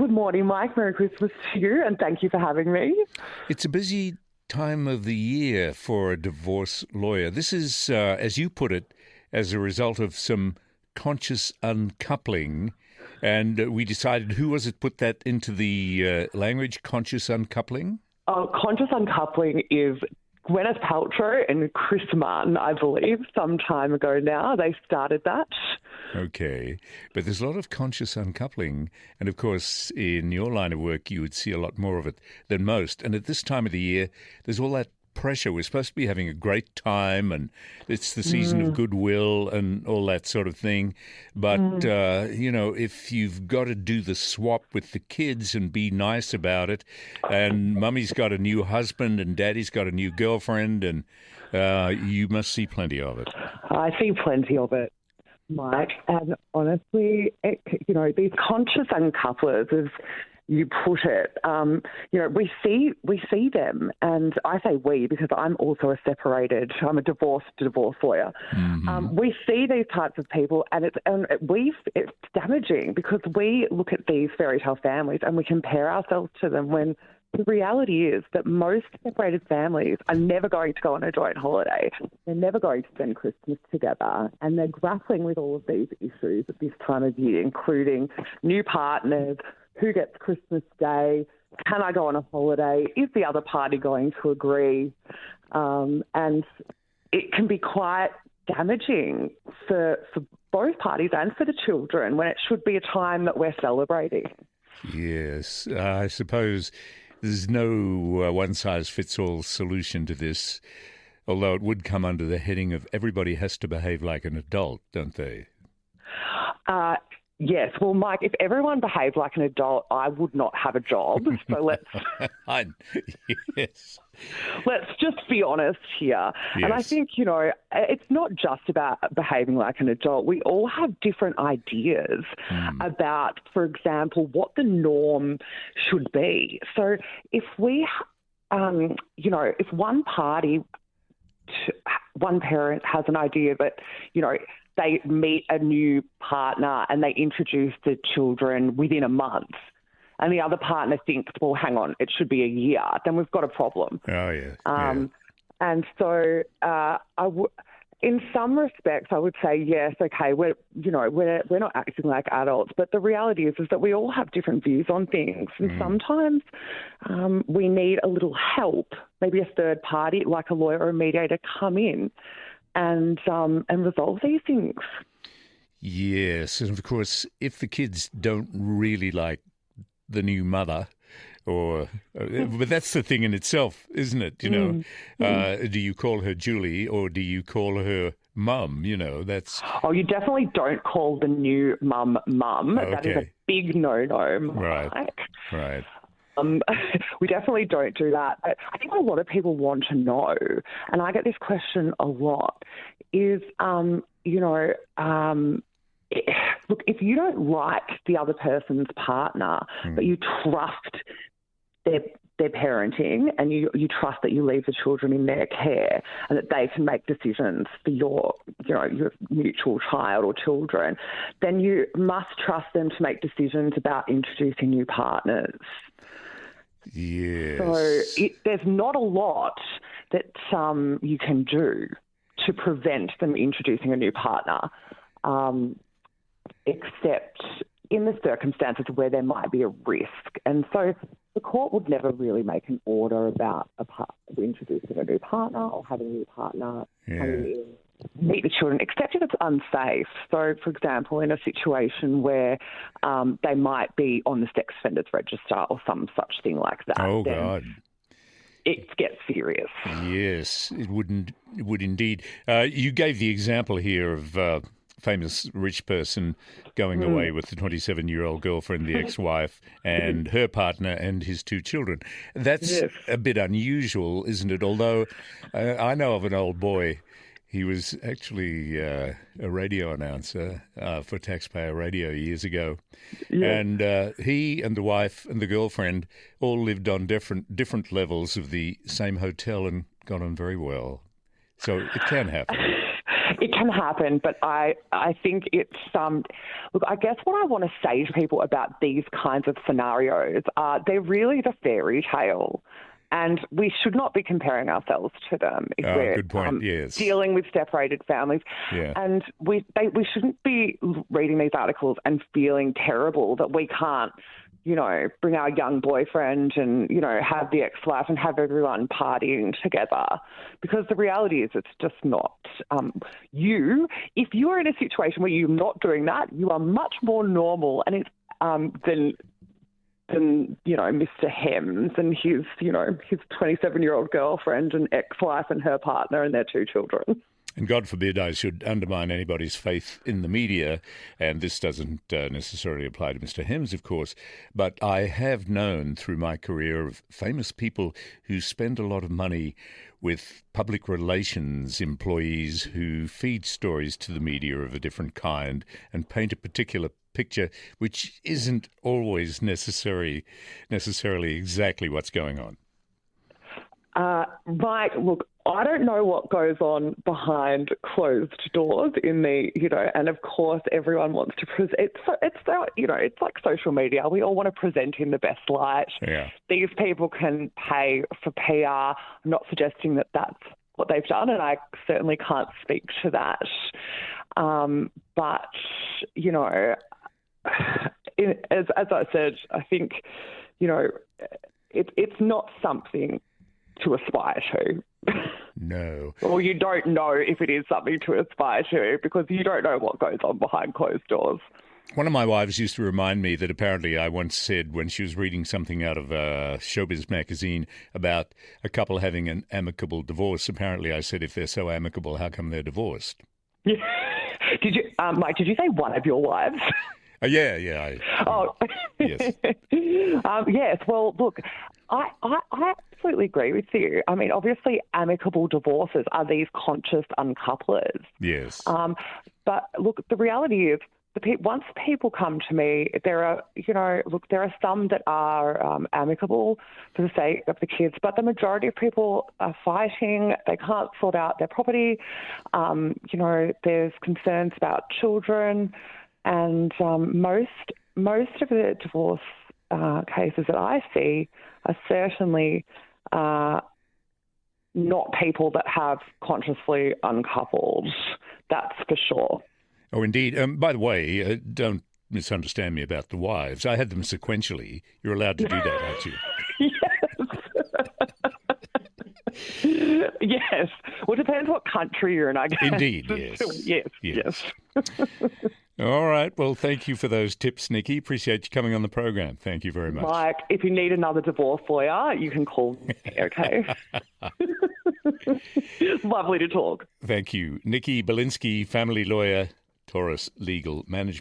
Good morning, Mike. Merry Christmas to you, and thank you for having me. It's a busy time of the year for a divorce lawyer. This is, as you put it, as a result of some conscious uncoupling. And we decided, who was it put that into the language, conscious uncoupling? Conscious uncoupling is Gwyneth Paltrow and Chris Martin, I believe, some time ago now. They started that. Okay. But there's a lot of conscious uncoupling. And, of course, in your line of work, you would see a lot more of it than most. And at this time of the year, there's all that pressure. We're supposed to be having a great time, and it's the season of goodwill and all that sort of thing. But, if you've got to do the swap with the kids and be nice about it, and mummy's got a new husband and daddy's got a new girlfriend, and you must see plenty of it. I see plenty of it, Mike. And honestly, these conscious uncouplers, as you put it, we see them, and I say we because I'm also I'm a divorce lawyer. Mm-hmm. We see these types of people, and it's damaging because we look at these fairy tale families and we compare ourselves to them when the reality is that most separated families are never going to go on a joint holiday. They're never going to spend Christmas together, and they're grappling with all of these issues at this time of year, including new partners. Who gets Christmas Day? Can I go on a holiday? Is the other party going to agree? And it can be quite damaging for both parties and for the children when it should be a time that we're celebrating. Yes, I suppose there's no one-size-fits-all solution to this, although it would come under the heading of everybody has to behave like an adult, don't they? Yes. Well, Mike, if everyone behaved like an adult, I would not have a job. So let's yes. Let's just be honest here. Yes. And I think, it's not just about behaving like an adult. We all have different ideas about, for example, what the norm should be. So if we, if one parent has an idea that, they meet a new partner and they introduce the children within a month, and the other partner thinks, well, hang on, it should be a year, then we've got a problem. Oh, yeah. And so in some respects, I would say, yes, okay, we're not acting like adults, but the reality is that we all have different views on things. And sometimes we need a little help, maybe a third party, like a lawyer or a mediator, come in and resolve these things. Yes, and of course, if the kids don't really like the new mother, but that's the thing in itself, isn't it? Do you call her Julie or do you call her Mum? That's. Oh, you definitely don't call the new mum. Okay. That is a big no-no, Mike. Right. We definitely don't do that. I think what a lot of people want to know, and I get this question a lot, is, look, if you don't like the other person's partner, but you trust their parenting and you trust that you leave the children in their care and that they can make decisions for your mutual child or children, then you must trust them to make decisions about introducing new partners. Yes. So there's not a lot that you can do to prevent them introducing a new partner, except in the circumstances where there might be a risk. And so the court would never really make an order about introducing a new partner or having a new partner coming in, meet the children, except if it's unsafe. So, for example, in a situation where they might be on the sex offenders register or some such thing like that. Oh, God. It gets serious. Yes, it would indeed. You gave the example here of famous rich person going away with the 27-year-old girlfriend, the ex-wife, and her partner and his two children. That's a bit unusual, isn't it? Although I know of an old boy. He was actually a radio announcer for Taxpayer Radio years ago. Yeah. And he and the wife and the girlfriend all lived on different levels of the same hotel and got on very well. So it can happen. It can happen, but I think it's look, I guess what I want to say to people about these kinds of scenarios are they're really the fairy tale. And we should not be comparing ourselves to them if we're good point. Yes. dealing with separated families. Yeah. And we shouldn't be reading these articles and feeling terrible that we can't, bring our young boyfriend and, have the ex-wife and have everyone partying together. Because the reality is it's just not. If you're in a situation where you're not doing that, you are much more normal and it's than Mr. Hems and his 27-year-old girlfriend and ex-wife and her partner and their 2 children. And God forbid I should undermine anybody's faith in the media, and this doesn't necessarily apply to Mr. Hems, of course, but I have known through my career of famous people who spend a lot of money with public relations employees who feed stories to the media of a different kind and paint a particular picture which isn't always necessarily exactly what's going on. Mike, look, I don't know what goes on behind closed doors in the, and of course everyone wants to present. It's like social media. We all want to present in the best light. Yeah. These people can pay for PR. I'm not suggesting that that's what they've done, and I certainly can't speak to that. But, as I said, I think, it's not something to aspire to. No. Or you don't know if it is something to aspire to because you don't know what goes on behind closed doors. One of my wives used to remind me that apparently I once said when she was reading something out of Showbiz magazine about a couple having an amicable divorce, apparently I said, if they're so amicable, how come they're divorced? Yeah. Did you, Mike, did you say one of your wives? Yeah. Yes. Yes. Well, look, I absolutely agree with you. I mean, obviously, amicable divorces are these conscious uncouplers. Yes. But look, the reality is, once people come to me, there are some that are amicable for the sake of the kids, but the majority of people are fighting. They can't sort out their property. There's concerns about children, and most of the divorce cases that I see are certainly not people that have consciously uncoupled. That's for sure. Oh, indeed. By the way, don't misunderstand me about the wives. I had them sequentially. You're allowed to do that, aren't you? Yes. Yes. Well, it depends what country you're in, I guess. Indeed, yes. Yes. All right. Well, thank you for those tips, Nicci. Appreciate you coming on the program. Thank you very much. Mike, if you need another divorce lawyer, you can call me, okay? Lovely to talk. Thank you. Nicci Bilinsky, family lawyer, Taurus Legal Management.